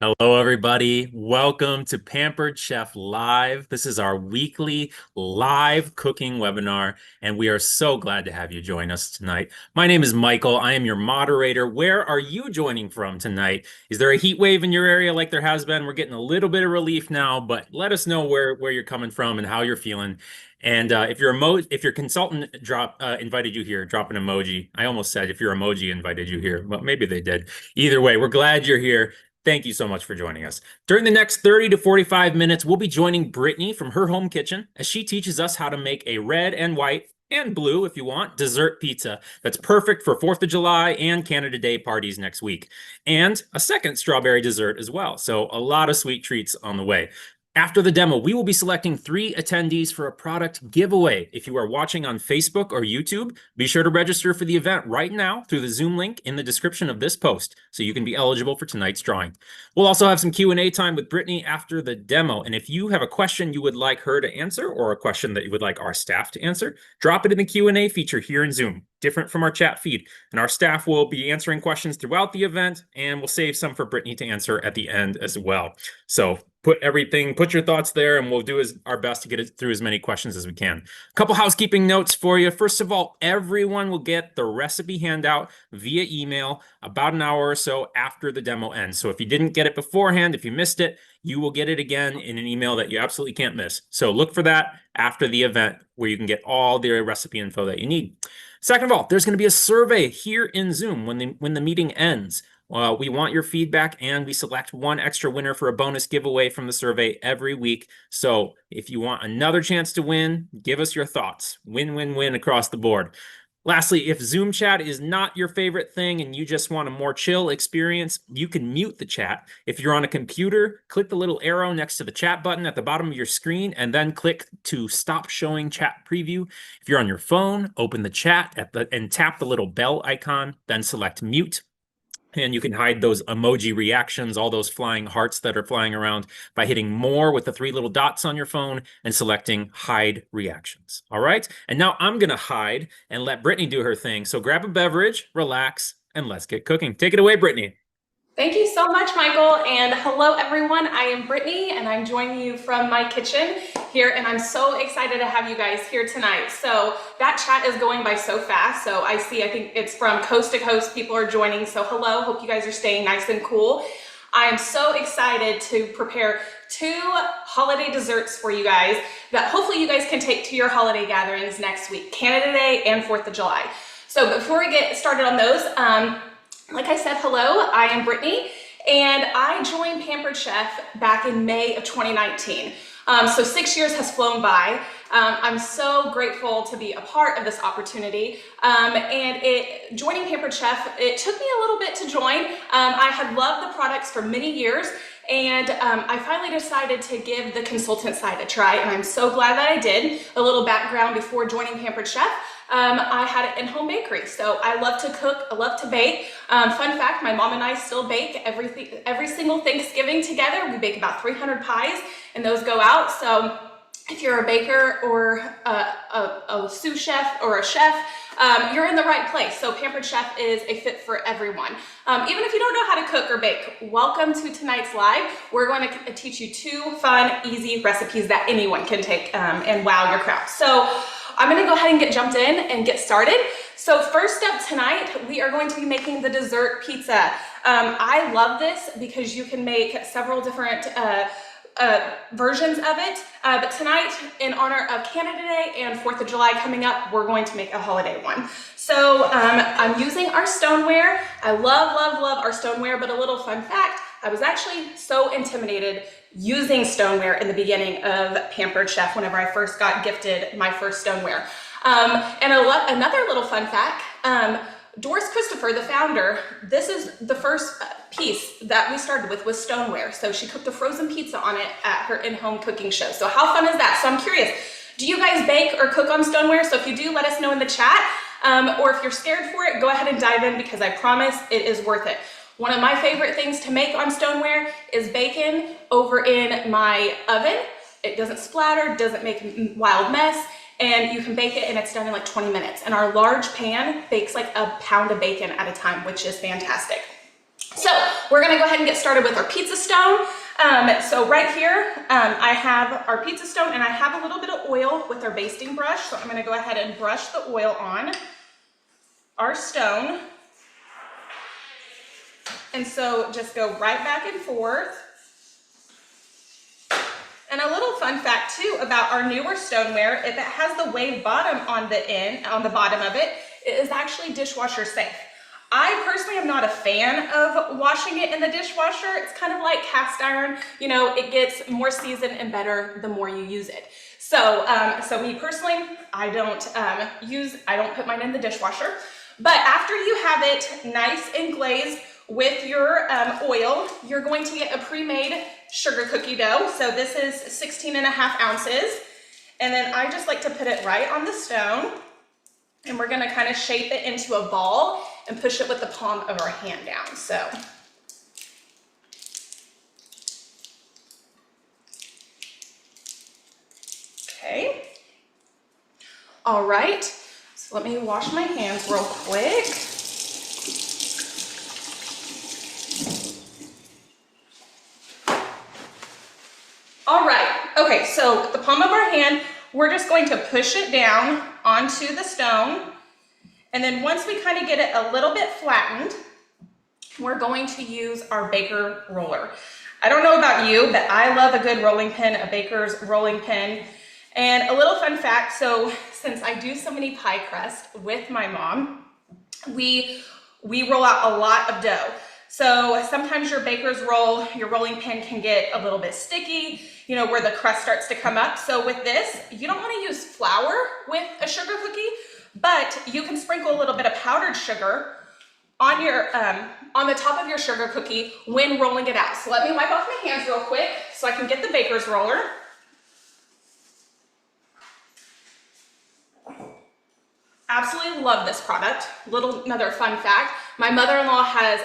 Hello, everybody. Welcome to Pampered Chef Live. This is our weekly live cooking webinar, and we are so glad to have you join us tonight. My name is Michael. I am your moderator. Where are you joining from tonight? Is there a heat wave in your area like there has been? We're getting a little bit of relief now, but let us know where you're coming from and how you're feeling. And if your consultant invited you here, drop an emoji. I almost said if your emoji invited you here, well, maybe they did. Either way, we're glad you're here. Thank you so much for joining us. During the next 30 to 45 minutes, we'll be joining Brittany from her home kitchen as she teaches us how to make a red and white and blue, if you want, dessert pizza that's perfect for 4th of July and Canada Day parties next week. And a second strawberry dessert as well. So a lot of sweet treats on the way. After the demo, we will be selecting 3 attendees for a product giveaway. If you are watching on Facebook or YouTube, be sure to register for the event right now through the Zoom link in the description of this post so you can be eligible for tonight's drawing. We'll also have some Q&A time with Brittany after the demo. And if you have a question you would like her to answer or a question that you would like our staff to answer, drop it in the Q&A feature here in Zoom, different from our chat feed. And our staff will be answering questions throughout the event, and we'll save some for Brittany to answer at the end as well. So put your thoughts there, and we'll do our best to get it through as many questions as we can. A couple housekeeping notes for you. First of all, everyone will get the recipe handout via email about an hour or so after the demo ends. So if you didn't get it beforehand, if you missed it, you will get it again in an email that you absolutely can't miss. So look for that after the event where you can get all the recipe info that you need. Second of all, there's going to be a survey here in Zoom when the meeting ends. We want your feedback, and we select one extra winner for a bonus giveaway from the survey every week. So if you want another chance to win, give us your thoughts. Win, win, win across the board. Lastly, if Zoom chat is not your favorite thing and you just want a more chill experience, you can mute the chat. If you're on a computer, click the little arrow next to the chat button at the bottom of your screen and then click to stop showing chat preview. If you're on your phone, open the chat and tap the little bell icon, then select mute. And you can hide those emoji reactions, all those flying hearts that are flying around by hitting more with the 3 little dots on your phone and selecting hide reactions. All right. And now I'm going to hide and let Brittany do her thing. So grab a beverage, relax, and let's get cooking. Take it away, Brittany. Thank you so much, Michael, and hello everyone. I am Brittany and I'm joining you from my kitchen here, and I'm so excited to have you guys here tonight. So that chat is going by so fast. So I think it's from coast to coast, people are joining. So hello, hope you guys are staying nice and cool. I am so excited to prepare 2 holiday desserts for you guys that hopefully you guys can take to your holiday gatherings next week, Canada Day and 4th of July. So before we get started on those, like I said, hello, I am Brittany, and I joined Pampered Chef back in May of 2019. So 6 years has flown by. I'm so grateful to be a part of this opportunity. Joining Pampered Chef, it took me a little bit to join. I had loved the products for many years, and I finally decided to give the consultant side a try, and I'm so glad that I did. A little background before joining Pampered Chef. I had an in-home bakery, so I love to cook, I love to bake. Fun fact, my mom and I still bake every single Thanksgiving together. We bake about 300 pies, and those go out. So if you're a baker or a sous chef or a chef, you're in the right place. So Pampered Chef is a fit for everyone. Even if you don't know how to cook or bake, welcome to tonight's live. We're going to teach you 2 fun, easy recipes that anyone can take and wow your crowd. So I'm gonna go ahead and jumped in and get started. So first up tonight, we are going to be making the dessert pizza. I love this because you can make several different versions of it. But tonight, in honor of Canada Day and 4th of July coming up, we're going to make a holiday one. So I'm using our stoneware. I love, love, love our stoneware, but a little fun fact, I was actually so intimidated using stoneware in the beginning of Pampered Chef whenever I first got gifted my first stoneware. Another little fun fact, Doris Christopher, the founder, this is the first piece that we started with was stoneware. So she cooked the frozen pizza on it at her in-home cooking show. So how fun is that? So I'm curious, do you guys bake or cook on stoneware? So if you do, let us know in the chat. Or if you're scared for it, go ahead and dive in because I promise it is worth it. One of my favorite things to make on stoneware is bacon over in my oven. It doesn't splatter, doesn't make a wild mess, and you can bake it and it's done in like 20 minutes. And our large pan bakes like a pound of bacon at a time, which is fantastic. So we're gonna go ahead and get started with our pizza stone. So right here, I have our pizza stone and I have a little bit of oil with our basting brush. So I'm gonna go ahead and brush the oil on our stone. And so just go right back and forth. And a little fun fact too about our newer stoneware, if it has the wave bottom on the bottom of it, it is actually dishwasher safe. I personally am not a fan of washing it in the dishwasher. It's kind of like cast iron, you know, it gets more seasoned and better the more you use it. So, me personally, I don't put mine in the dishwasher. But after you have it nice and glazed with your oil, you're going to get a pre-made sugar cookie dough. So this is 16.5 ounces. And then I just like to put it right on the stone. And we're gonna kind of shape it into a ball and push it with the palm of our hand down. So. Okay. All right. So let me wash my hands real quick. All right, okay, so the palm of our hand, we're just going to push it down onto the stone. And then once we kind of get it a little bit flattened, we're going to use our baker roller. I don't know about you, but I love a good rolling pin, a baker's rolling pin. And a little fun fact, so since I do so many pie crusts with my mom, we roll out a lot of dough. So sometimes your baker's roll, your rolling pin can get a little bit sticky, you know, where the crust starts to come up. So with this, you don't want to use flour with a sugar cookie, but you can sprinkle a little bit of powdered sugar on the top of your sugar cookie when rolling it out. So let me wipe off my hands real quick so I can get the baker's roller. Absolutely love this product. Another fun fact, my mother-in-law has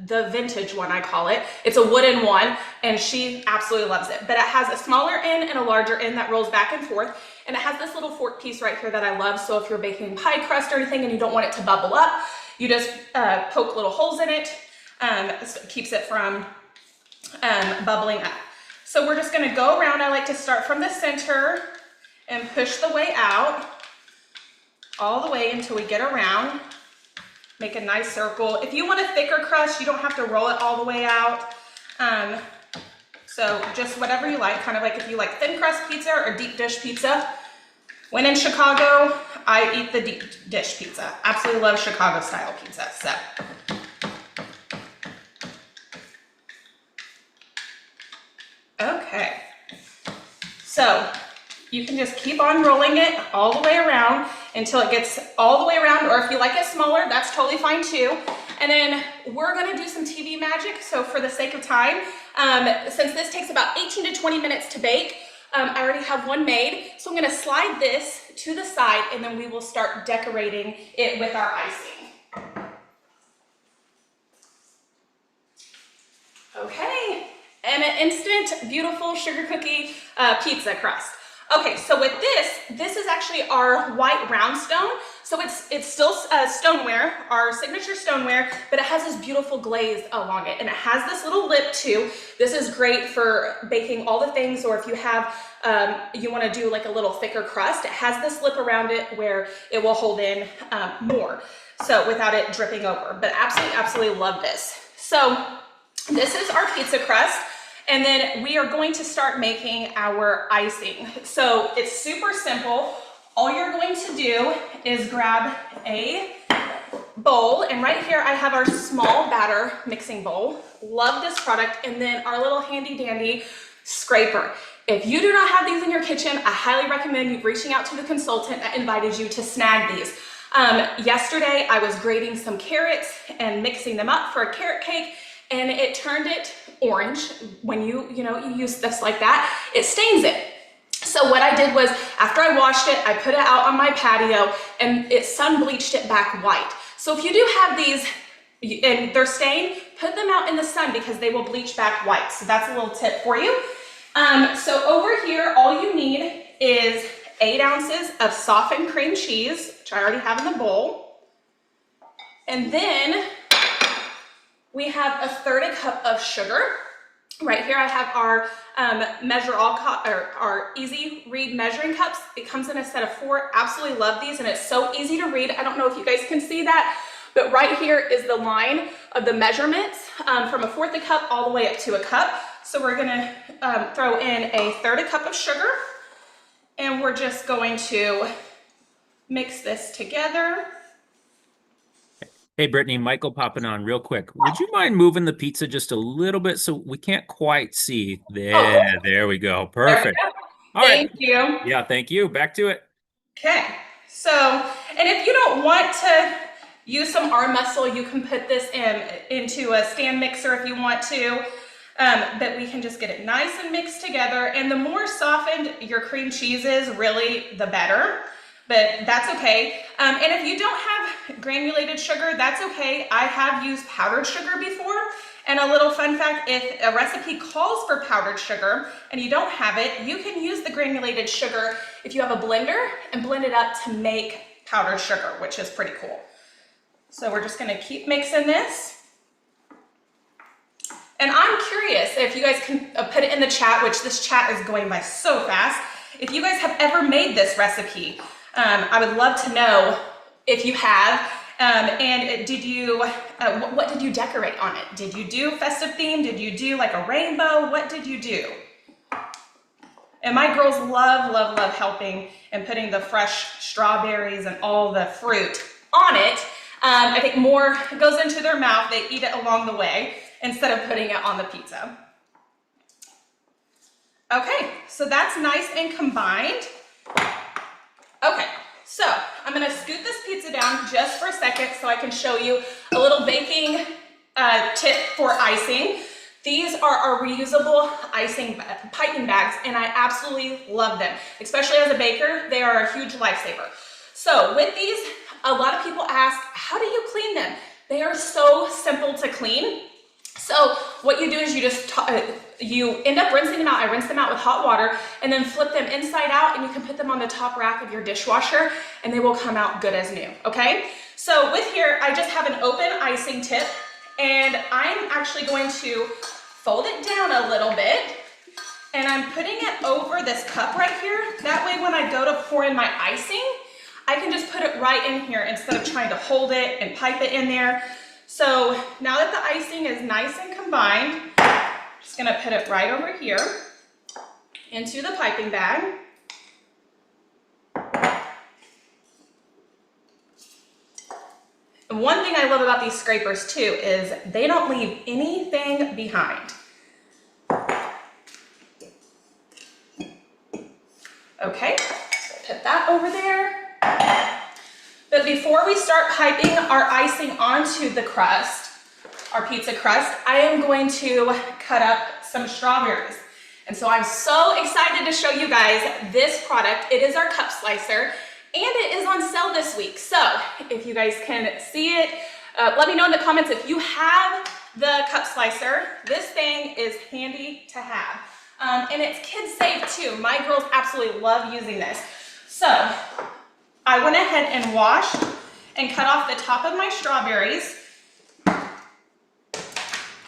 the vintage one, I call it. It's a wooden one and she absolutely loves it. But it has a smaller end and a larger end that rolls back and forth. And it has this little fork piece right here that I love. So if you're baking pie crust or anything and you don't want it to bubble up, you just poke little holes in it. So it keeps it from bubbling up. So we're just gonna go around. I like to start from the center and push the way out, all the way until we get around. Make a nice circle. If you want a thicker crust, you don't have to roll it all the way out. So just whatever you like, kind of like if you like thin crust pizza or deep dish pizza. When in Chicago, I eat the deep dish pizza. Absolutely love Chicago style pizza, so. Okay, so you can just keep on rolling it all the way around until it gets all the way around, or if you like it smaller, that's totally fine too. And then we're gonna do some TV magic. So for the sake of time, since this takes about 18 to 20 minutes to bake, I already have one made. So I'm gonna slide this to the side and then we will start decorating it with our icing. Okay, and an instant beautiful sugar cookie pizza crust. Okay, so with this is actually our white round stone. So it's still stoneware, our signature stoneware, but it has this beautiful glaze along it. And it has this little lip too. This is great for baking all the things, or if you have, you wanna do like a little thicker crust, it has this lip around it where it will hold in more. So without it dripping over, but absolutely love this. So this is our pizza crust. And then we are going to start making our icing. So it's super simple. All you're going to do is grab a bowl, and right here I have our small batter mixing bowl. Love this product. And then our little handy dandy scraper. If you do not have these in your kitchen, I highly recommend you reaching out to the consultant that invited you to snag these. Yesterday I was grating some carrots and mixing them up for a carrot cake, and it turned it orange. When you use this like that, it stains it. So what I did was, after I washed it, I put it out on my patio and it sun bleached it back white. So if you do have these and they're stained, put them out in the sun because they will bleach back white. So that's a little tip for you. So over here, all you need is 8 ounces of softened cream cheese, which I already have in the bowl. And then We have a third a cup of sugar. Right here I have our our easy read measuring cups. It comes in a set of 4. Absolutely love these, and it's so easy to read. I don't know if you guys can see that, but right here is the line of the measurements from a fourth a cup all the way up to a cup. So we're gonna throw in a third a cup of sugar, and we're just going to mix this together. Hey, Brittany, Michael popping on real quick. Would you mind moving the pizza just a little bit so we can't quite see? Oh, There we go. there we Perfect. go. All right. Thank you. Yeah, thank you. Back to it. Okay, so, and if you don't want to use some arm muscle, you can put this into a stand mixer if you want to, but we can just get it nice and mixed together. And the more softened your cream cheese is, really the better, but that's okay. And if you don't have granulated sugar, that's okay. I have used powdered sugar before. And a little fun fact, if a recipe calls for powdered sugar and you don't have it, you can use the granulated sugar if you have a blender and blend it up to make powdered sugar, which is pretty cool. So we're just gonna keep mixing this. And I'm curious if you guys can put it in the chat, which this chat is going by so fast, if you guys have ever made this recipe. I would love to know if you have. And did you, what did you decorate on it? Did you do festive theme? Did you do like a rainbow? What did you do? And my girls love, love, love helping and putting the fresh strawberries and all the fruit on it. I think more goes into their mouth. They eat it along the way instead of putting it on the pizza. Okay, so that's nice and combined. Okay, so I'm gonna scoot this pizza down just for a second so I can show you a little baking tip for icing. These are our reusable icing piping bags, and I absolutely love them. Especially as a baker, they are a huge lifesaver. So with these, a lot of people ask, how do you clean them? They are so simple to clean. So what you do is you just, you end up rinsing them out. I rinse them out with hot water and then flip them inside out, and you can put them on the top rack of your dishwasher and they will come out good as new, okay? So with here, I just have an open icing tip, and I'm actually going to fold it down a little bit, and I'm putting it over this cup right here. That way when I go to pour in my icing, I can just put it right in here instead of trying to hold it and pipe it in there. So now that the icing is nice and combined, I'm just gonna put it right over here into the piping bag. And one thing I love about these scrapers too is they don't leave anything behind. Okay, so put that over there. But before we start piping our icing onto the crust, our pizza crust, I am going to cut up some strawberries. And so I'm so excited to show you guys this product. It is our cup slicer, and it is on sale this week. So if you guys can see it, let me know in the comments if you have the cup slicer. This thing is handy to have. And it's kid safe too. My girls absolutely love using this. So I went ahead and washed and cut off the top of my strawberries.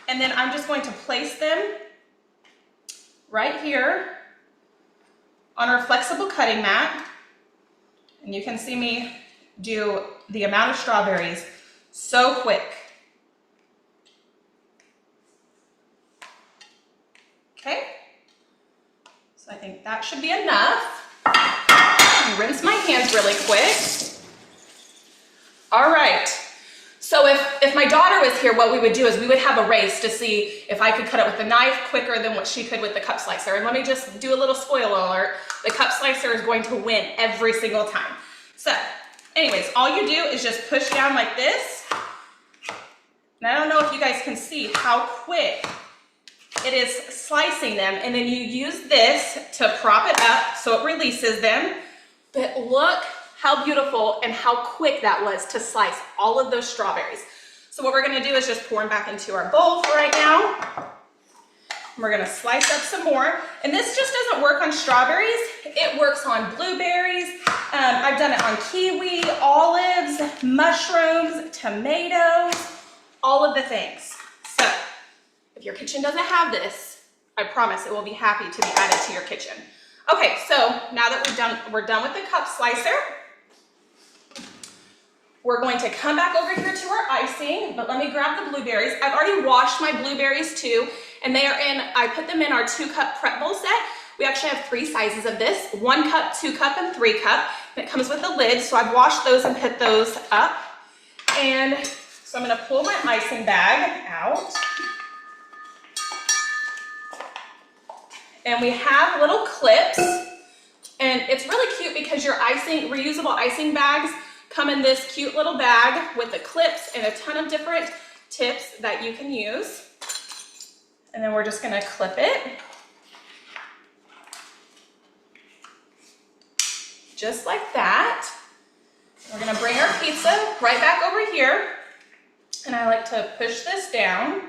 And then I'm just going to place them right here on our flexible cutting mat. And you can see me do the amount of strawberries so quick. Okay, so I think that should be enough. Rinse my hands really quick. All right, so if my daughter was here, what we would do is we would have a race to see if I could cut it with a knife quicker than what she could with the cup slicer. And let me just do a little spoiler alert. The cup slicer is going to win every single time. So anyways, all you do is just push down like this. And I don't know if you guys can see how quick it is slicing them. And then you use this to prop it up so it releases them. But look how beautiful and how quick that was to slice all of those strawberries. So what we're gonna do is just pour them back into our bowl for right now. We're gonna slice up some more. And this just doesn't work on strawberries. It works on blueberries. I've done it on kiwi, olives, mushrooms, tomatoes, all of the things. If your kitchen doesn't have this, I promise it will be happy to be added to your kitchen. Okay, so now that we're done with the cup slicer, we're going to come back over here to our icing, but let me grab the blueberries. I've already washed my blueberries too, and I put them in our 2-cup prep bowl set. We actually have 3 sizes of this, 1 cup, 2 cup, and 3 cup. And it comes with a lid, so I've washed those and put those up. And so I'm gonna pull my icing bag out. And we have little clips, and it's really cute because your reusable icing bags come in this cute little bag with the clips and a ton of different tips that you can use. And then we're just gonna clip it. Just like that. We're gonna bring our pizza right back over here. And I like to push this down.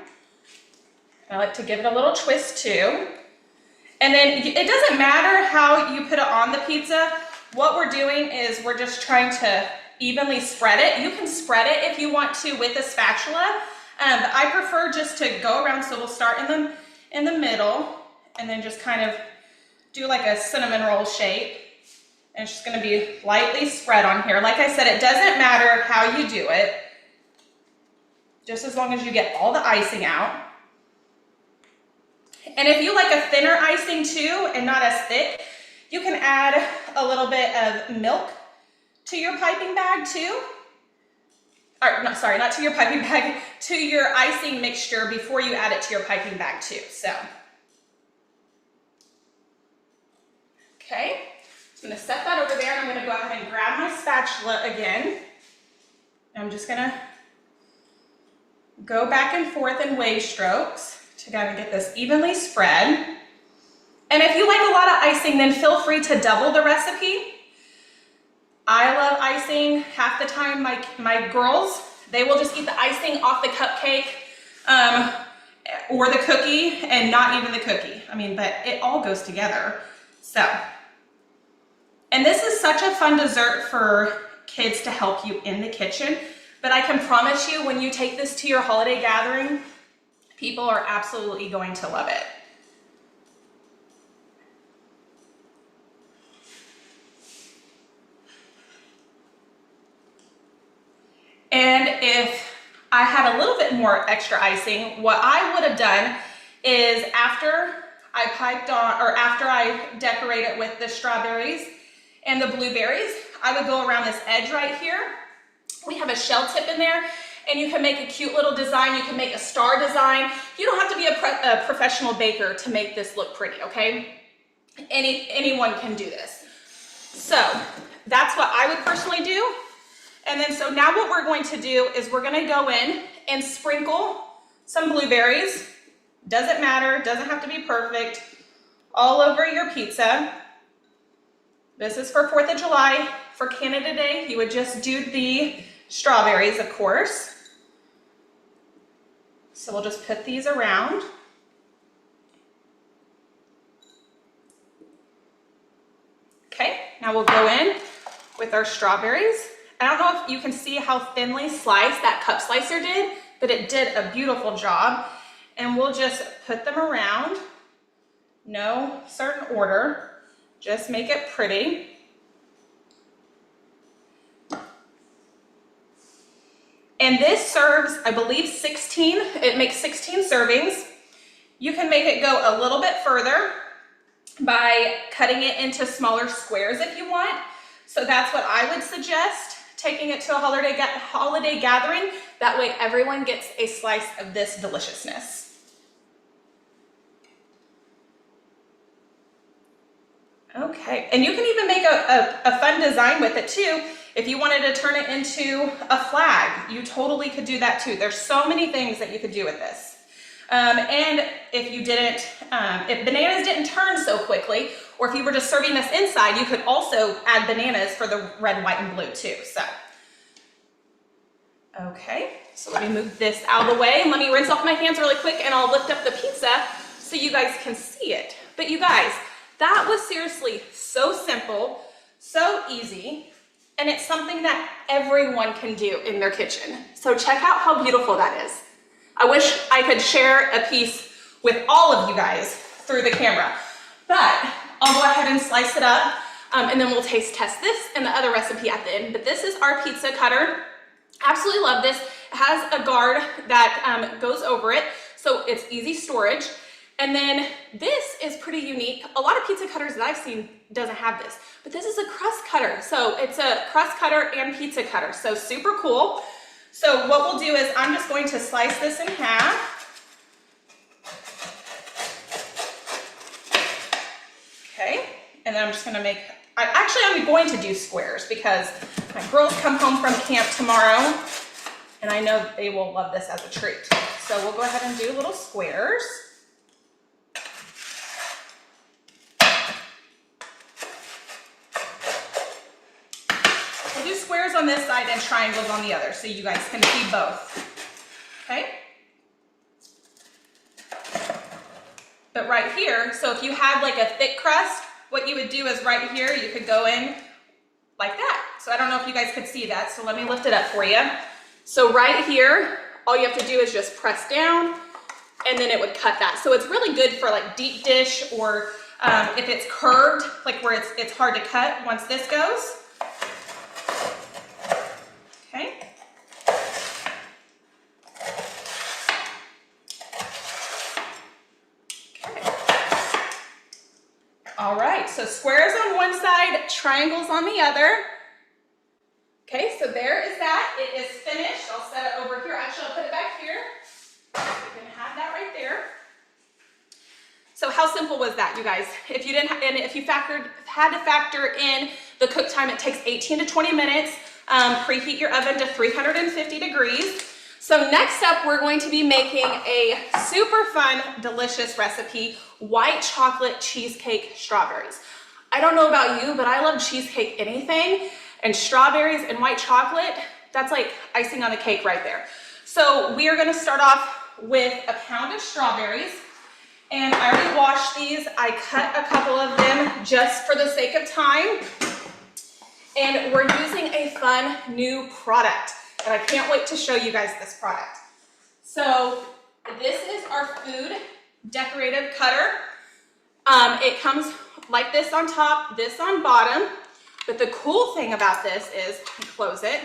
I like to give it a little twist too. And then it doesn't matter how you put it on the pizza. What we're doing is we're just trying to evenly spread it. You can spread it if you want to with a spatula. But I prefer just to go around, so we'll start in the middle and then just kind of do like a cinnamon roll shape. And it's just gonna be lightly spread on here. Like I said, it doesn't matter how you do it, just as long as you get all the icing out. And if you like a thinner icing too and not as thick, you can add a little bit of milk to your piping bag too. Or no, sorry, not to your piping bag, to your icing mixture before you add it to your piping bag too. So, okay, I'm gonna set that over there, and I'm gonna go ahead and grab my spatula again. I'm just gonna go back and forth in wave strokes to kind of get this evenly spread. And if you like a lot of icing, then feel free to double the recipe. I love icing. Half the time, my girls, they will just eat the icing off the cupcake or the cookie, and not even the cookie. I mean, but it all goes together. So, and this is such a fun dessert for kids to help you in the kitchen. But I can promise you, when you take this to your holiday gathering, people are absolutely going to love it. And if I had a little bit more extra icing, what I would have done is after I decorate it with the strawberries and the blueberries, I would go around this edge right here. We have a shell tip in there, and you can make a cute little design. You can make a star design. You don't have to be a professional baker to make this look pretty, okay? Anyone can do this. So that's what I would personally do. And then so now what we're going to do is we're gonna go in and sprinkle some blueberries. Doesn't matter, doesn't have to be perfect, all over your pizza. This is for 4th of July. For Canada Day, you would just do the strawberries, of course. So we'll just put these around. Okay, now we'll go in with our strawberries. I don't know if you can see how thinly sliced that cup slicer did, but it did a beautiful job. And we'll just put them around. No certain order, just make it pretty. And this serves, I believe, 16. It makes 16 servings. You can make it go a little bit further by cutting it into smaller squares if you want. So that's what I would suggest, taking it to a holiday gathering. That way everyone gets a slice of this deliciousness. Okay, and you can even make a fun design with it too. If you wanted to turn it into a flag, you totally could do that too. There's so many things that you could do with this. And if you didn't, if bananas didn't turn so quickly, or if you were just serving this inside, you could also add bananas for the red, white, and blue too. So, okay, so let me move this out of the way and let me rinse off my hands really quick, and I'll lift up the pizza so you guys can see it. But you guys, that was seriously so simple, so easy, and it's something that everyone can do in their kitchen. So check out how beautiful that is. I wish I I could share a piece with all of you guys through the camera. But I'll go ahead and slice it up, and then we'll taste test this and the other recipe at the end. But this is our pizza cutter. Absolutely love this. It has a guard that goes over it, so it's easy storage. And then this is pretty unique. A lot of pizza cutters that I've seen doesn't have this, but this is a crust cutter. So it's a crust cutter and pizza cutter, so super cool. So what we'll do is I'm just going to slice this in half. Okay, and then I'm just gonna make, I'm going to do squares because my girls come home from camp tomorrow and I know they will love this as a treat. So we'll go ahead and do little squares. We'll do squares on this side and triangles on the other so you guys can see both, okay? But right here, so if you had like a thick crust, what you would do is right here, you could go in like that. So I don't know if you guys could see that, so let me lift it up for you. So right here, all you have to do is just press down and then it would cut that. So it's really good for like deep dish or if it's curved, like where it's hard to cut once this goes. Okay. All right, so squares on one side, triangles on the other. Okay, so there is that. It is finished. I'll set it over here. Actually, I'll put it back here. You can have that right there. So how simple was that, you guys? If you didn't, and if you had to factor in the cook time, it takes 18 to 20 minutes. Preheat your oven to 350 degrees. So next up, we're going to be making a super fun, delicious recipe, white chocolate cheesecake strawberries. I don't know about you, but I love cheesecake anything, and strawberries and white chocolate, that's like icing on the cake right there. So we are gonna start off with a pound of strawberries, and I already washed these. I cut a couple of them just for the sake of time, and we're using a fun new product. And I can't wait to show you guys this product. So this is our food decorative cutter. It comes like this on top, this on bottom. But the cool thing about this is, close it.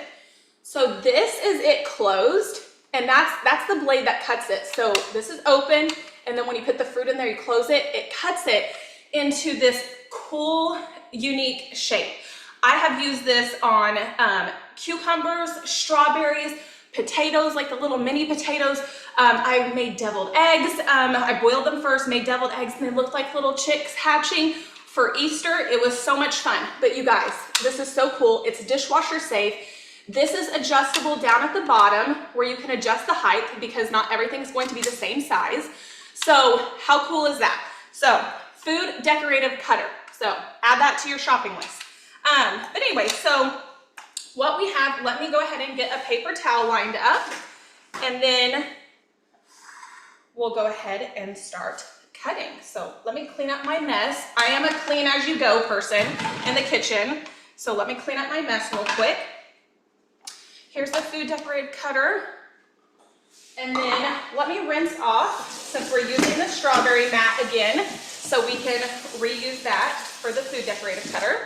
So this is it closed, and that's the blade that cuts it. So this is open, and then when you put the fruit in there, you close it, it cuts it into this cool, unique shape. I have used this on cucumbers, strawberries, potatoes, like the little mini potatoes. I made deviled eggs. I boiled them first, made deviled eggs, and they looked like little chicks hatching for Easter. It was so much fun. But you guys, this is so cool. It's dishwasher safe. This is adjustable down at the bottom where you can adjust the height because not everything is going to be the same size. So how cool is that? So food decorative cutter. So add that to your shopping list. But anyway, so what we have, let me go ahead and get a paper towel lined up, and then we'll go ahead and start cutting. So let me clean up my mess. I am a clean as you go person in the kitchen. So let me clean up my mess real quick. Here's the food decorative cutter. And then let me rinse off, since we're using the strawberry mat again, so we can reuse that for the food decorative cutter.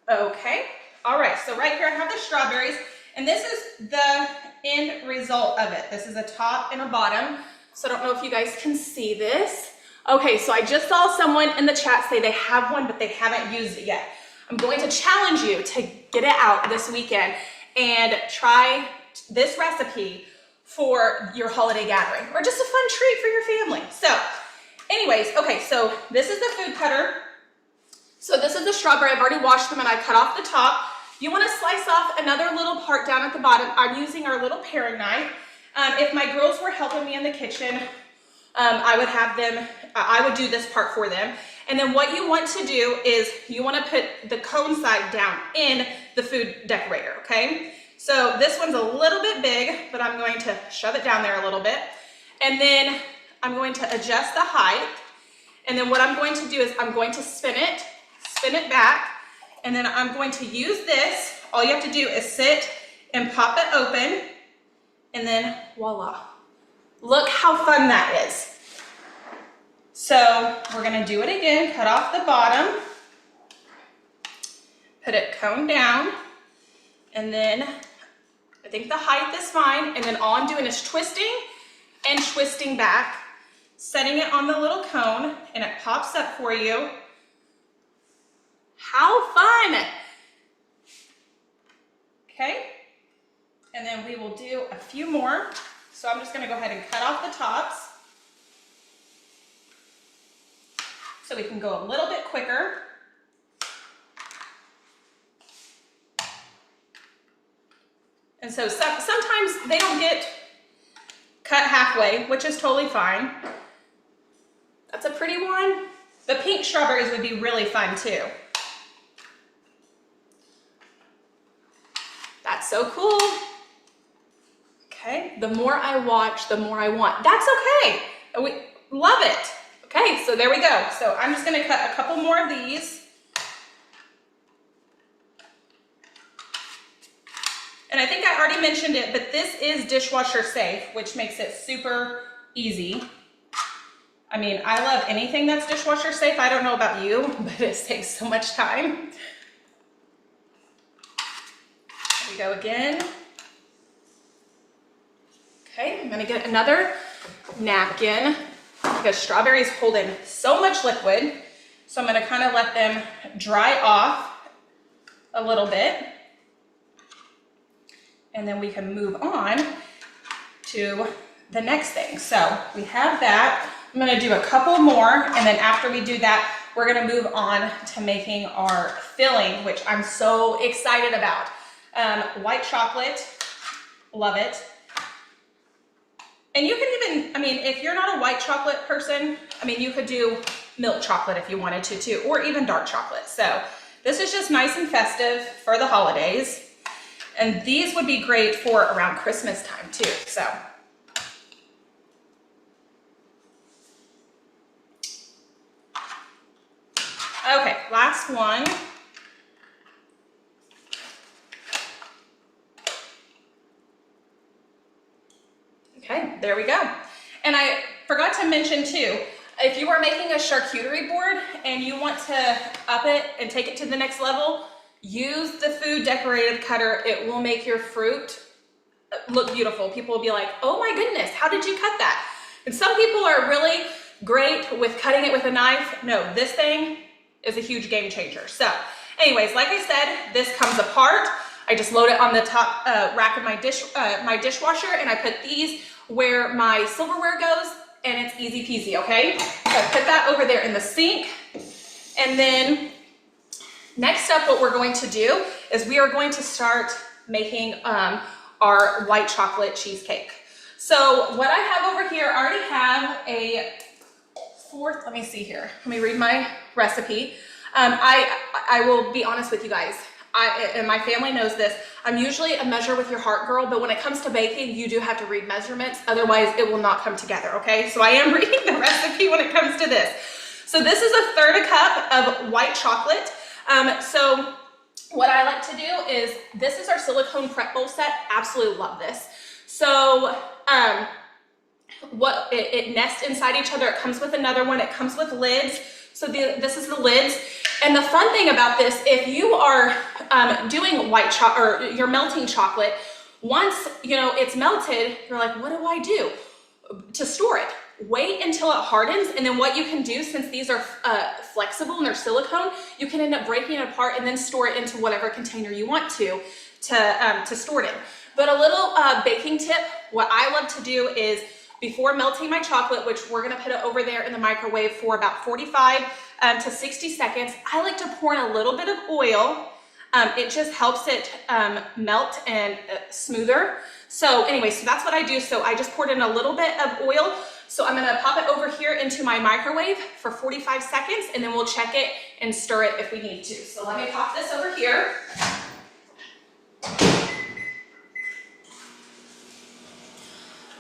Okay, all right, so right here I have the strawberries, and this is the end result of it. This is a top and a bottom, so I don't know if you guys can see this. Okay, so I just saw someone in the chat say they have one, but they haven't used it yet. I'm going to challenge you to get it out this weekend and try this recipe for your holiday gathering, or just a fun treat for your family. So anyways, okay, so this is the food cutter. So this is the strawberry. I've already washed them and I cut off the top. You want to slice off another little part down at the bottom. I'm using our little paring knife. If my girls were helping me in the kitchen, I would do this part for them. And then what you want to do is you want to put the cone side down in the food decorator, okay? So this one's a little bit big, but I'm going to shove it down there a little bit. And then I'm going to adjust the height. And then what I'm going to do is I'm going to spin it back, and then I'm going to use this. All you have to do is sit and pop it open, and then voila. Look how fun that is. So we're gonna do it again, cut off the bottom, put it cone down, and then I think the height is fine, and then all I'm doing is twisting and twisting back, setting it on the little cone, and it pops up for you. How fun! Okay, and then we will do a few more. So I'm just gonna go ahead and cut off the tops so we can go a little bit quicker. And so sometimes they don't get cut halfway, which is totally fine. That's a pretty one. The pink strawberries would be really fun too. That's so cool. Okay, the more I watch, the more I want. That's okay. We love it. Okay, so there we go. So I'm just gonna cut a couple more of these. And I think I already mentioned it, but this is dishwasher safe, which makes it super easy. I mean, I love anything that's dishwasher safe. I don't know about you, but it saves so much time. Here we go again. Okay, I'm gonna get another napkin because strawberries hold in so much liquid. So I'm gonna kind of let them dry off a little bit. And then we can move on to the next thing. So we have that. I'm gonna do a couple more, and then after we do that, we're gonna move on to making our filling, which I'm so excited about. White chocolate, love it. And you can even, I mean, if you're not a white chocolate person, I mean, you could do milk chocolate if you wanted to too, or even dark chocolate. So this is just nice and festive for the holidays. And these would be great for around Christmas time too, so. Okay, last one. Okay, there we go. And I forgot to mention too, if you are making a charcuterie board and you want to up it and take it to the next level, use the food decorative cutter. It will make your fruit look beautiful. People will be like, oh my goodness, how did you cut that? And some people are really great with cutting it with a knife. No, this thing is a huge game changer. So anyways, like I said, this comes apart. I just load it on the top rack of my dishwasher, and I put these where my silverware goes, and it's easy peasy, okay? So I put that over there in the sink. And then next up, what we're going to do is we are going to start making our white chocolate cheesecake. So what I have over here, I already have a fourth, let me see here. Let me read my recipe. I will be honest with you guys. And my family knows this, I'm usually a measure with your heart girl, but when it comes to baking, you do have to read measurements, otherwise it will not come together, okay? So I am reading the recipe when it comes to this. So this is 1/3 cup of white chocolate. So what I like to do is, this is our silicone prep bowl set, absolutely love this. So it nests inside each other, it comes with another one, it comes with lids. So this is the lids. And the fun thing about this, if you are doing white chocolate, or you're melting chocolate, once you know it's melted, you're like, what do I do to store it? Wait until it hardens, and then what you can do, since these are flexible and they're silicone, you can end up breaking it apart and then store it into whatever container you want to store it in. But a little baking tip, what I love to do is, before melting my chocolate, which we're gonna put it over there in the microwave for about 45 to 60 seconds, I like to pour in a little bit of oil. It just helps it melt and smoother. So anyway, so that's what I do. So I just poured in a little bit of oil. So I'm gonna pop it over here into my microwave for 45 seconds, and then we'll check it and stir it if we need to. So let me pop this over here.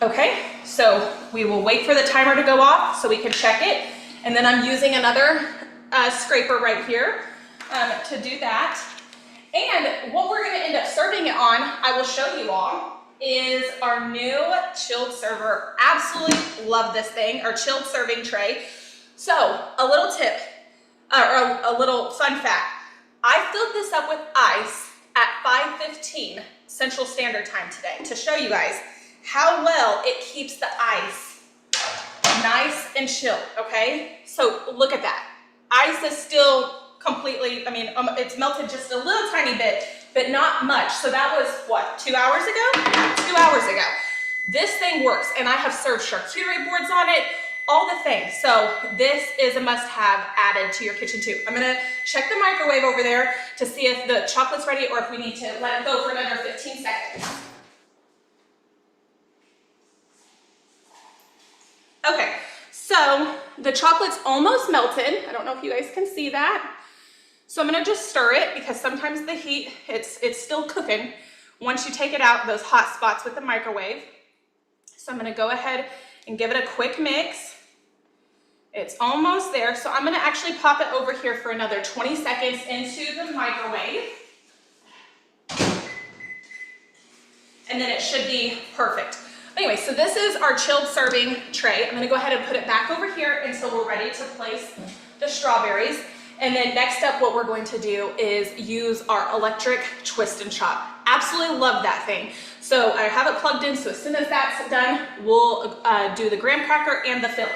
Okay, so we will wait for the timer to go off so we can check it. And then I'm using another scraper right here to do that. And what we're gonna end up serving it on, I will show you all, is our new chilled server. Absolutely love this thing, our chilled serving tray. So a little tip, or a little fun fact. I filled this up with ice at 5:15 Central Standard Time today to show you guys how well it keeps the ice nice and chilled, okay? So look at that. Ice is still completely, it's melted just a little tiny bit, but not much. So that was what, 2 hours ago? 2 hours ago. This thing works, and I have served charcuterie boards on it, all the things. So this is a must-have added to your kitchen too. I'm gonna check the microwave over there to see if the chocolate's ready or if we need to let it go for another 15 seconds. Okay, so the chocolate's almost melted. I don't know if you guys can see that. So I'm gonna just stir it because sometimes the heat, it's still cooking once you take it out, those hot spots with the microwave. So I'm gonna go ahead and give it a quick mix. It's almost there. So I'm gonna actually pop it over here for another 20 seconds into the microwave. And then it should be perfect. Anyway, so this is our chilled serving tray. I'm gonna go ahead and put it back over here until we're ready to place the strawberries. And then next up, what we're going to do is use our electric twist and chop. Absolutely love that thing. So I have it plugged in, so as soon as that's done, we'll do the graham cracker and the filling.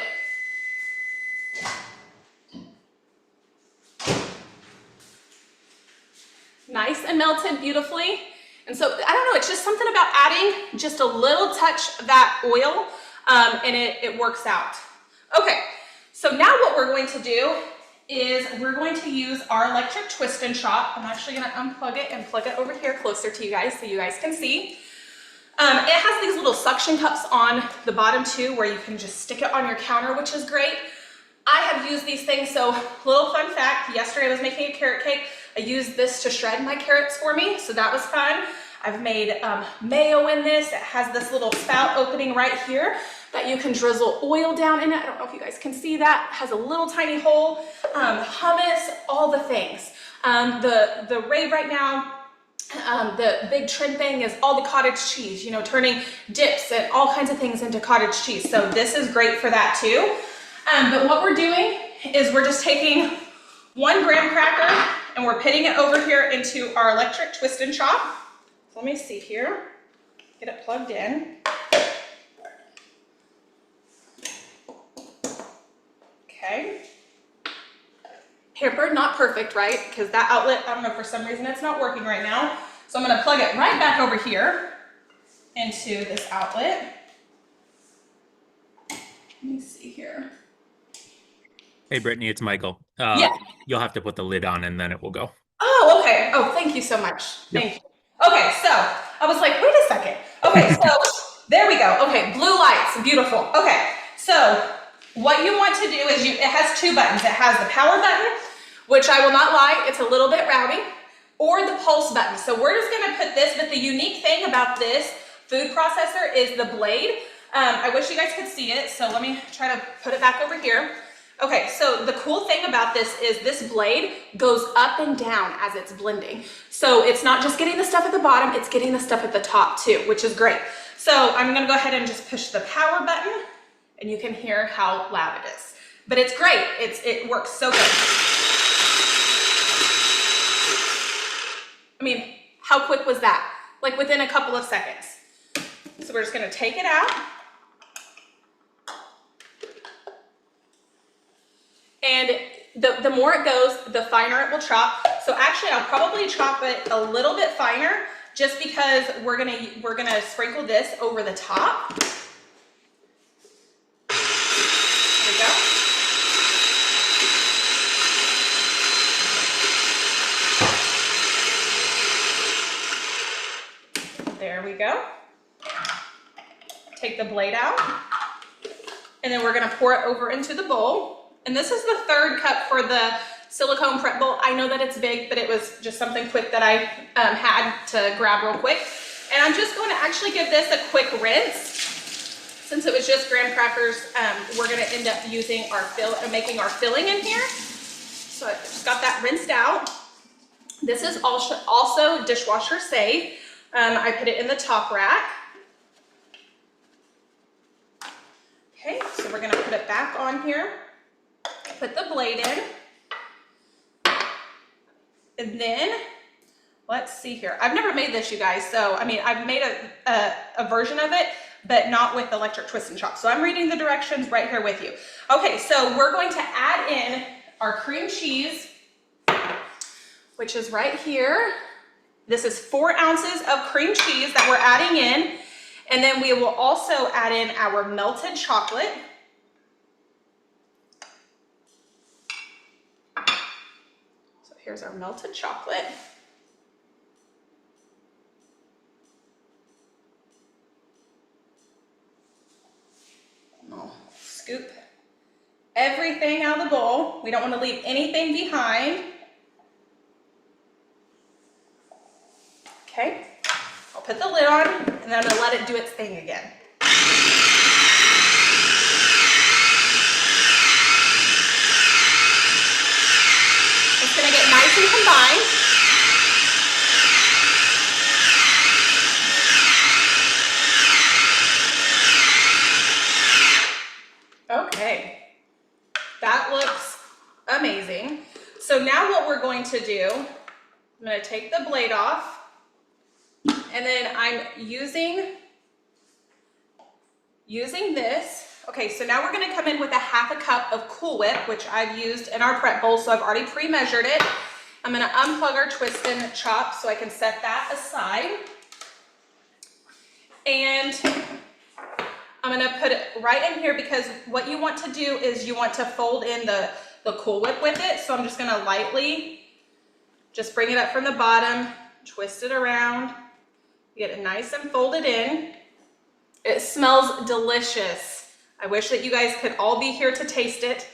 Nice and melted beautifully. And so, I don't know, it's just something about adding just a little touch of that oil, and it works out. Okay, so now what we're going to do is we're going to use our electric twist and chop. I'm actually gonna unplug it and plug it over here closer to you guys so you guys can see. It has these little suction cups on the bottom too, where you can just stick it on your counter, which is great. I have used these things, so little fun fact, yesterday I was making a carrot cake. I used this to shred my carrots for me, so that was fun. I've made mayo in this. It has this little spout opening right here that you can drizzle oil down in it. I don't know if you guys can see that. It has a little tiny hole. Hummus, all the things. The rave right now, the big trend thing is all the cottage cheese, you know, turning dips and all kinds of things into cottage cheese. So this is great for that too. But what we're doing is we're just taking 1 graham cracker and we're pitting it over here into our electric twist and chop. So let me see here, get it plugged in. Okay. Pampered, not perfect, right? Because that outlet, I don't know, for some reason it's not working right now. So I'm gonna plug it right back over here into this outlet. Let me see here. Hey, Brittany, it's Michael. Yeah. You'll have to put the lid on and then it will go. Oh, okay. Oh, thank you so much. Yep. Thank you. Okay, so I was like, wait a second. Okay, so there we go. Okay, blue lights, beautiful. Okay, so what you want to do is it has 2 buttons. It has the power button, which I will not lie, it's a little bit rowdy, or the pulse button. So we're just gonna put this, but the unique thing about this food processor is the blade. I wish you guys could see it, so let me try to put it back over here. Okay, so the cool thing about this is this blade goes up and down as it's blending. So it's not just getting the stuff at the bottom, it's getting the stuff at the top too, which is great. So I'm gonna go ahead and just push the power button and you can hear how loud it is. But it's great, it works so good. I mean, how quick was that? Like within a couple of seconds. So we're just gonna take it out. And the more it goes, the finer it will chop. So actually, I'll probably chop it a little bit finer just because we're gonna sprinkle this over the top. There we go. There we go. Take the blade out. And then we're gonna pour it over into the bowl. And this is the 3rd cup for the silicone prep bowl. I know that it's big, but it was just something quick that I had to grab real quick. And I'm just going to actually give this a quick rinse. Since it was just graham crackers, we're going to end up using making our filling in here. So I just got that rinsed out. This is also dishwasher safe. I put it in the top rack. Okay, so we're gonna put it back on here. Put the blade in. And then, let's see here. I've never made this, you guys. So, I mean, I've made a version of it, but not with electric twist and chop. So I'm reading the directions right here with you. Okay, so we're going to add in our cream cheese, which is right here. This is 4 ounces of cream cheese that we're adding in. And then we will also add in our melted chocolate. So here's our melted chocolate. I'll scoop everything out of the bowl. We don't want to leave anything behind. Okay, I'll put the lid on and then I'm gonna let it do its thing again. It's gonna get nice and combined. Okay, that looks amazing. So now what we're going to do, I'm gonna take the blade off. And then I'm using this. Okay, so now we're gonna come in with a 1/2 cup of Cool Whip, which I've used in our prep bowl, so I've already pre-measured it. I'm gonna unplug our twist and chop so I can set that aside. And I'm gonna put it right in here because what you want to do is you want to fold in the Cool Whip with it. So I'm just gonna lightly just bring it up from the bottom, twist it around. Get it nice and folded in. It smells delicious. I wish that you guys could all be here to taste it.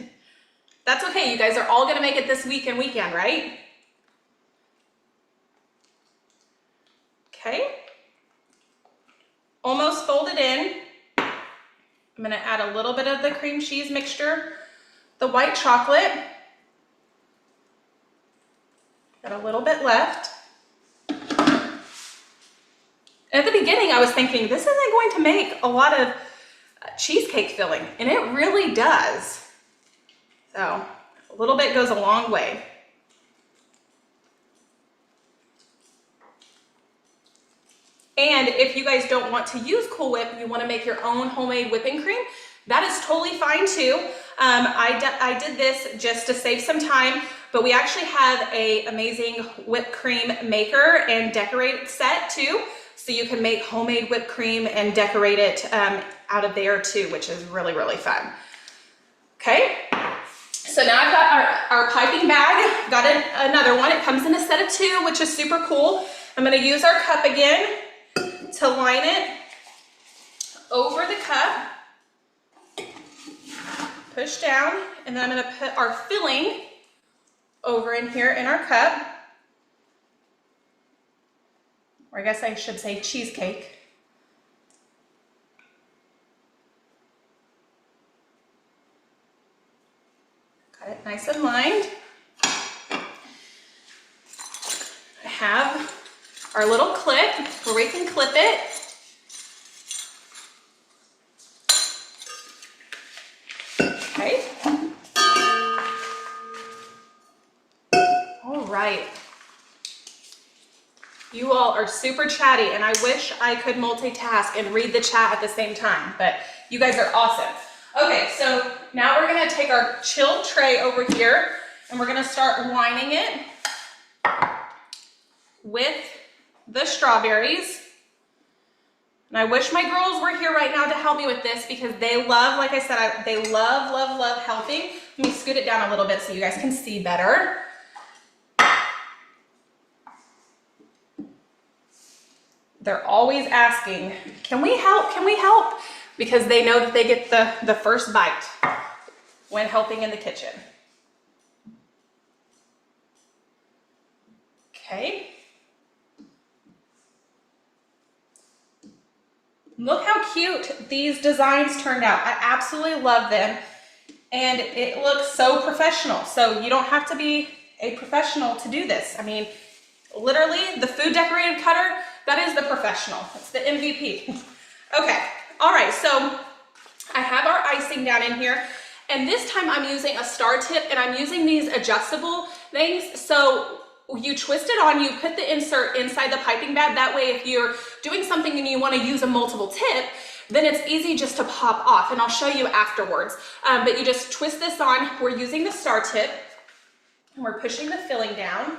That's okay, you guys are all gonna make it this weekend, right? Okay. Almost folded in. I'm gonna add a little bit of the cream cheese mixture, the white chocolate. Got a little bit left. At the beginning, I was thinking, this isn't going to make a lot of cheesecake filling, and it really does. So a little bit goes a long way. And if you guys don't want to use Cool Whip, you want to make your own homemade whipping cream, that is totally fine too. I did this just to save some time, but we actually have an amazing whipped cream maker and decorate set too. So you can make homemade whipped cream and decorate it out of there too, which is really, really fun. Okay, so now I've got our piping bag, got another one. It comes in a set of 2, which is super cool. I'm gonna use our cup again to line it over the cup, push down, and then I'm gonna put our filling over in here in our cup. Or I guess I should say cheesecake. Got it nice and lined. I have our little clip where we can clip it. Okay. All right. You all are super chatty, and I wish I could multitask and read the chat at the same time, but you guys are awesome. Okay, so now we're gonna take our chilled tray over here, and we're gonna start lining it with the strawberries. And I wish my girls were here right now to help me with this because they love, like I said, they love helping. Let me scoot it down a little bit so you guys can see better. They're always asking, can we help? Can we help? Because they know that they get the first bite when helping in the kitchen. Okay. Look how cute these designs turned out. I absolutely love them. And it looks so professional. So you don't have to be a professional to do this. I mean, Literally, the food decorated cutter, that is the professional. It's the MVP. Okay, all right, so I have our icing down in here, and this time I'm using a star tip, and I'm using these adjustable things. So you twist it on, you put the insert inside the piping bag. That way, if you're doing something and you want to use a multiple tip, then it's easy just to pop off, and I'll show you afterwards. But you just twist this on. We're using the star tip, and we're pushing the filling down,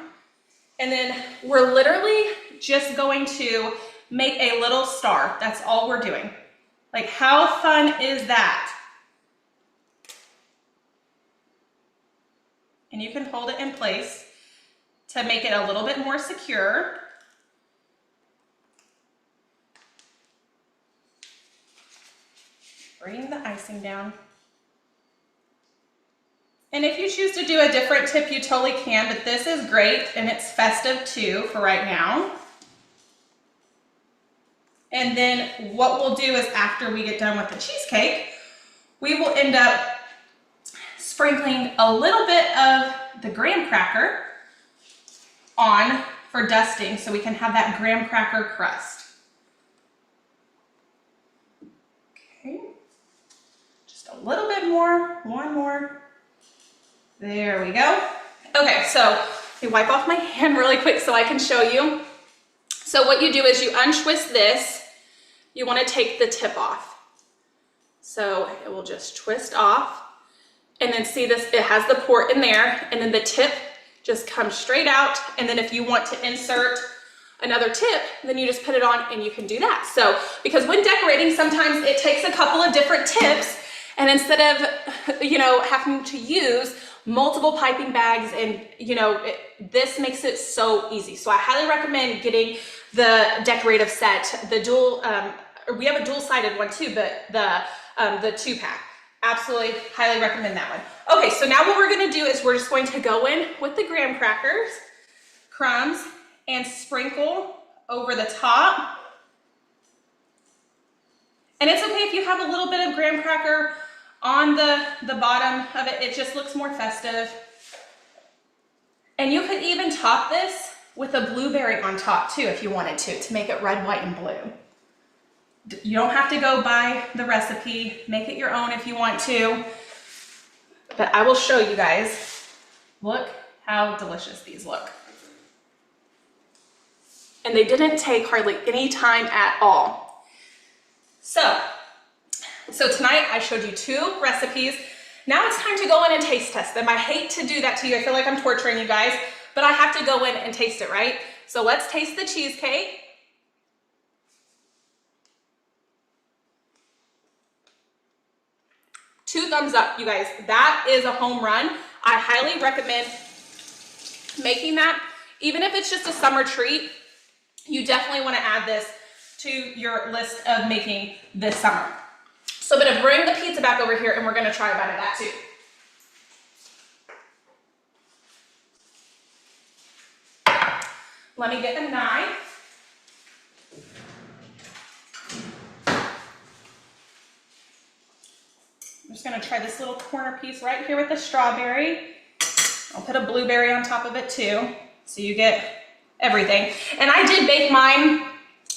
and then we're literally just going to make a little star. That's all we're doing. Like, how fun is that? And you can hold it in place to make it a little bit more secure. Bring the icing down. And if you choose to do a different tip, you totally can, but this is great, and it's festive too for right now. And then what we'll do is, after we get done with the cheesecake, we will end up sprinkling a little bit of the graham cracker on for dusting, so we can have that graham cracker crust. Okay, just a little bit more, one more. There we go. Okay, so let me wipe off my hand really quick so I can show you. So what you do is you untwist this. You want to take the tip off. So it will just twist off. And then see this, it has the port in there, and then the tip just comes straight out. And then if you want to insert another tip, then you just put it on and you can do that. So, because when decorating, sometimes it takes a couple of different tips, and instead of, having to use multiple piping bags, and this makes it so easy. So I highly recommend getting the decorative set, the dual, we have a dual-sided one too, but the 2-pack. Absolutely highly recommend that one. Okay, so now what we're gonna do is we're just going to go in with the graham crackers, crumbs, and sprinkle over the top. And it's okay if you have a little bit of graham cracker on the bottom of it. It just looks more festive. And you could even top this with a blueberry on top too if you wanted to make it red, white, and blue. You don't have to go buy the recipe. Make it your own if you want to. But I will show you guys. Look how delicious these look. And they didn't take hardly any time at all. So tonight I showed you 2 recipes. Now it's time to go in and taste test them. I hate to do that to you. I feel like I'm torturing you guys, but I have to go in and taste it, right? So let's taste the cheesecake. 2 thumbs up, you guys. That is a home run. I highly recommend making that. Even if it's just a summer treat, you definitely want to add this to your list of making this summer. So I'm going to bring the pizza back over here, and we're going to try a bite of that too. Let me get a knife. I'm just gonna try this little corner piece right here with the strawberry. I'll put a blueberry on top of it too, so you get everything. And I did bake mine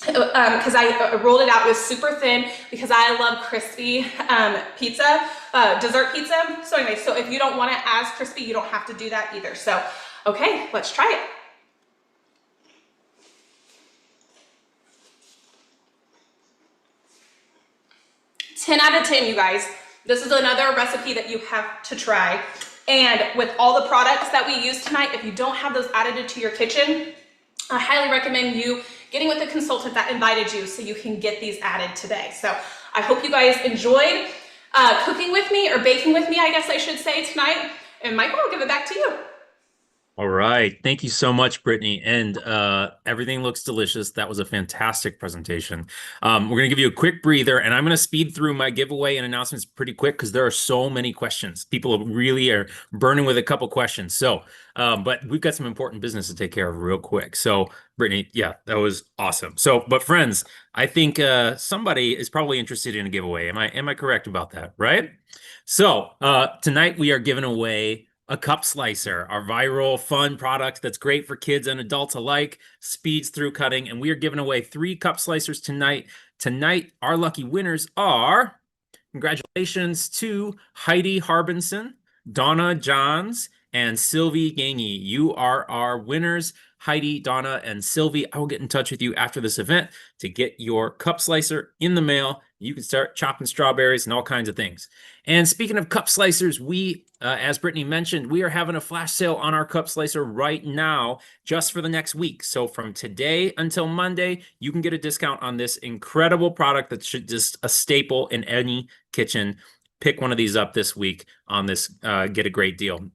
because I rolled it out. It was super thin because I love crispy pizza, dessert pizza. So anyway, so if you don't want it as crispy, you don't have to do that either. So, okay, let's try it. Ten out of 10, you guys. This is another recipe that you have to try. And with all the products that we use tonight, if you don't have those added to your kitchen, I highly recommend you getting with the consultant that invited you so you can get these added today. So I hope you guys enjoyed cooking with me, or baking with me, I guess I should say, tonight. And Michael, I'll give it back to you. All right. Thank you so much, Brittany. And everything looks delicious. That was a fantastic presentation. We're going to give you a quick breather, and I'm going to speed through my giveaway and announcements pretty quick because there are so many questions. People really are burning with a couple questions. So, but we've got some important business to take care of real quick. So, Brittany, yeah, that was awesome. So, but friends, I think somebody is probably interested in a giveaway. Am I correct about that, right? So, tonight we are giving away A cup slicer, our viral fun product that's great for kids and adults alike, speeds through cutting, and we are giving away 3 cup slicers tonight. Tonight, our lucky winners are congratulations to Heidi Harbinson, Donna Johns, and Sylvie Gangy. You are our winners. Heidi, Donna, and Sylvie, I will get in touch with you after this event to get your cup slicer in the mail. You can start chopping strawberries and all kinds of things. And speaking of cup slicers, as Brittany mentioned, we are having a flash sale on our cup slicer right now, just for the next week. So from today until Monday, you can get a discount on this incredible product that's just a staple in any kitchen. Pick one of these up this week on this, get a great deal.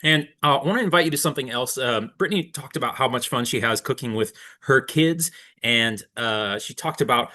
And I want to invite you to something else. Brittany talked about how much fun she has cooking with her kids, and she was talking about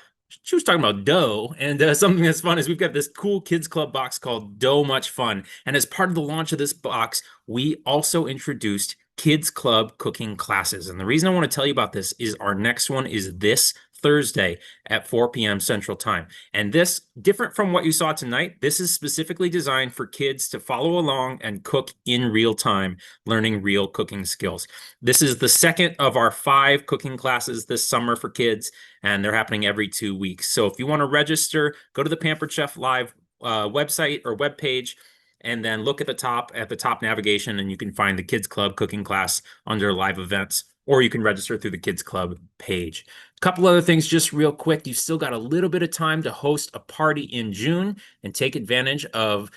dough. And something that's fun is we've got this cool kids club box called Dough Much Fun. And as part of the launch of this box, we also introduced kids club cooking classes. And the reason I want to tell you about this is our next one is this Thursday at 4 p.m. Central Time. And this, different from what you saw tonight, this is specifically designed for kids to follow along and cook in real time, learning real cooking skills. This is the second of our 5 cooking classes this summer for kids, and they're happening every 2 weeks. So if you want to register, go to the Pampered Chef Live website or webpage, and then look at the top navigation, and you can find the Kids Club cooking class under live events, or you can register through the Kids Club page. A couple other things just real quick. You've still got a little bit of time to host a party in June and take advantage of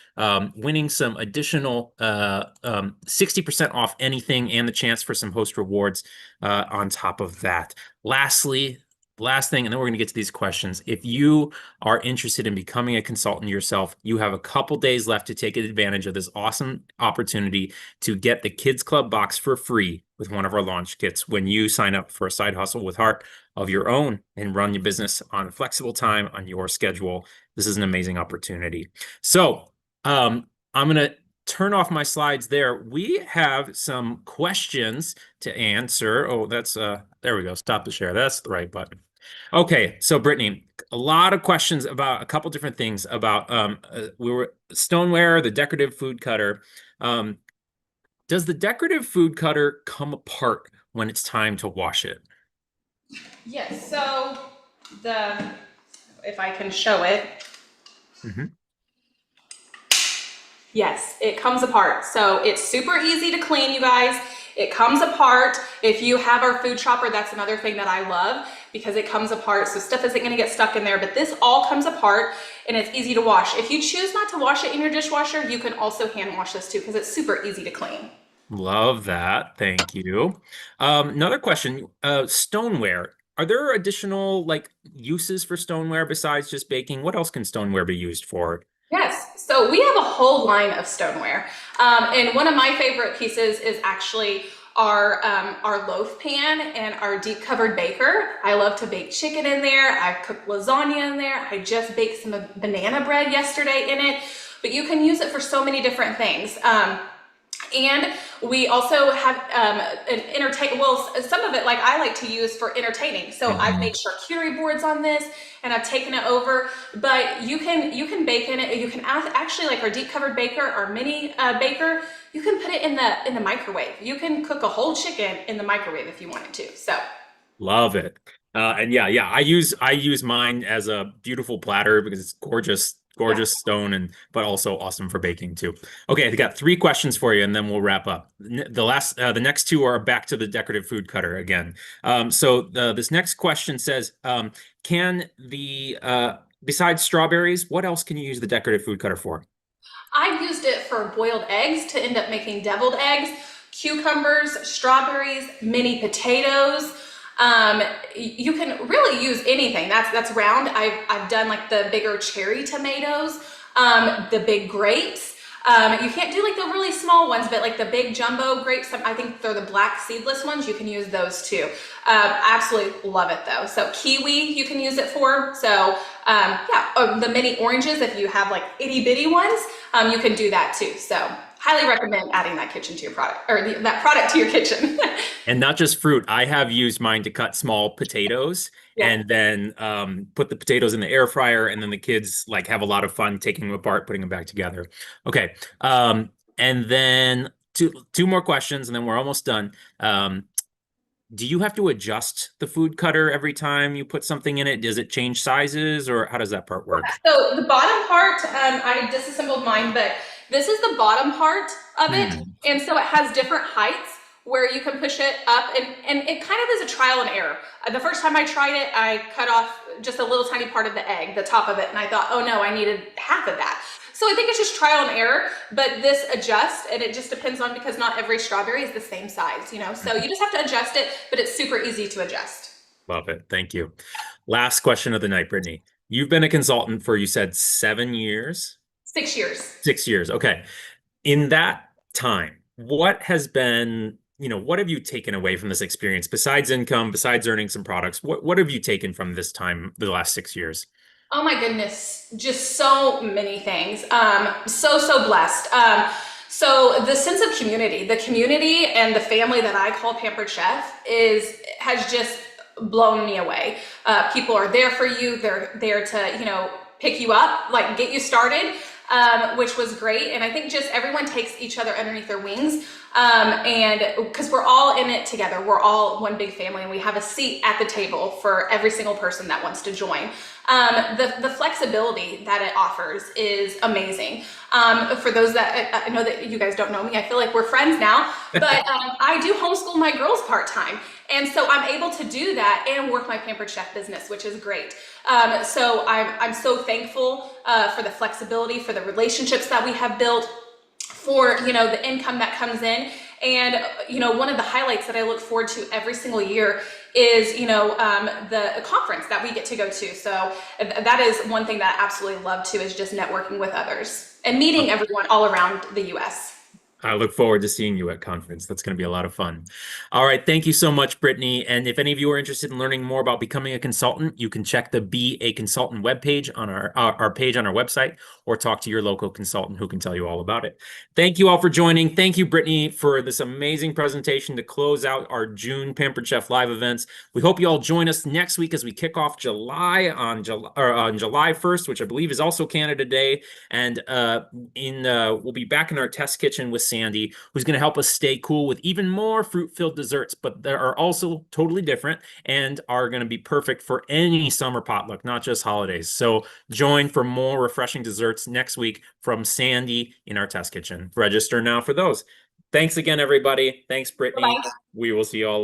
winning some additional 60% off anything and the chance for some host rewards on top of that. Lastly, last thing, and then we're going to get to these questions. If you are interested in becoming a consultant yourself, you have a couple days left to take advantage of this awesome opportunity to get the Kids Club box for free with one of our launch kits when you sign up for a side hustle with heart of your own and run your business on flexible time on your schedule. This is an amazing opportunity. So I'm going to turn off my slides there. We have some questions to answer. Oh, there we go. Stop the share. That's the right button. Okay, so Brittany, a lot of questions about a couple different things about stoneware, the decorative food cutter. Does the decorative food cutter come apart when it's time to wash it? Yes, so if I can show it. Mm-hmm. Yes, it comes apart. So it's super easy to clean, you guys. It comes apart. If you have our food chopper, that's another thing that I love because it comes apart. So stuff isn't gonna get stuck in there, but this all comes apart and it's easy to wash. If you choose not to wash it in your dishwasher, you can also hand wash this too because it's super easy to clean. Love that. Thank you. Another question, stoneware. Are there additional uses for stoneware besides just baking? What else can stoneware be used for? Yes, so we have a whole line of stoneware. And one of my favorite pieces is actually our loaf pan and our deep covered baker. I love to bake chicken in there. I cook lasagna in there. I just baked some banana bread yesterday in it, but you can use it for so many different things. And we also have some of it I like to use for entertaining. So I've made charcuterie boards on this and I've taken it over, but you can bake in it. You can actually, like our deep covered baker, our mini baker, you can put it in the microwave. You can cook a whole chicken in the microwave if you wanted to. So Love it. And yeah, I use mine as a beautiful platter because it's gorgeous stone but also awesome for baking too. Okay, I got 3 questions for you and then we'll wrap up. The next 2 are back to the decorative food cutter again. This next question says, besides strawberries, what else can you use the decorative food cutter for? I've used it for boiled eggs to end up making deviled eggs, cucumbers, strawberries, mini potatoes. You can really use anything that's round. I've done like the bigger cherry tomatoes, the big grapes. You can't do like the really small ones, but like the big jumbo grapes, I think they're the black seedless ones. You can use those too. Absolutely love it though. So kiwi, you can use it for. So the mini oranges, if you have like itty bitty ones, you can do that too. So highly recommend adding that kitchen to your product or that product to your kitchen. And not just fruit. I have used mine to cut small potatoes and then put the potatoes in the air fryer, and then the kids have a lot of fun taking them apart, putting them back together. Okay. And then two more questions, and then we're almost done. Do you have to adjust the food cutter every time you put something in it? Does it change sizes, or how does that part work? So the bottom part, I disassembled mine, but this is the bottom part of it. Hmm. And so it has different heights where you can push it up, and it kind of is a trial and error. The first time I tried it, I cut off just a little tiny part of the egg, the top of it, and I thought, oh no, I needed half of that. So I think it's just trial and error, but this adjusts, and it just depends on, because not every strawberry is the same size, you know? So you just have to adjust it, but it's super easy to adjust. Love it. Thank you. Last question of the night, Brittany. You've been a consultant for, you said, 7 years? 6 years. 6 years. Okay. In that time, what has been, what have you taken away from this experience besides income, besides earning some products? What have you taken from this time, the last 6 years? Oh my goodness, just so many things. So blessed. So the sense of community, the community and the family that I call Pampered Chef has just blown me away. People are there for you. They're there to, pick you up, like get you started, which was great. And I think just everyone takes each other underneath their wings. And because we're all in it together, we're all one big family, and we have a seat at the table for every single person that wants to join. The flexibility that it offers is amazing. For those that I know that you guys don't know me, I feel like we're friends now, but I do homeschool my girls part-time. And so I'm able to do that and work my Pampered Chef business, which is great. So I'm so thankful for the flexibility, for the relationships that we have built, for the income that comes in. And one of the highlights that I look forward to every single year is the conference that we get to go to. So that is one thing that I absolutely love too, is just networking with others and meeting everyone all around the US. I look forward to seeing you at conference. That's going to be a lot of fun. All right. Thank you so much, Brittany. And if any of you are interested in learning more about becoming a consultant, you can check the Be a Consultant webpage on our page on our website, or talk to your local consultant who can tell you all about it. Thank you all for joining. Thank you, Brittany, for this amazing presentation to close out our June Pampered Chef Live events. We hope you all join us next week as we kick off July on July 1st, which I believe is also Canada Day. And we'll be back in our test kitchen with Sandy, who's going to help us stay cool with even more fruit-filled desserts, but they are also totally different and are going to be perfect for any summer potluck, not just holidays. So join for more refreshing desserts next week from Sandy in our test kitchen. Register now for those. Thanks again, everybody. Thanks, Brittany. Bye-bye. We will see you all later.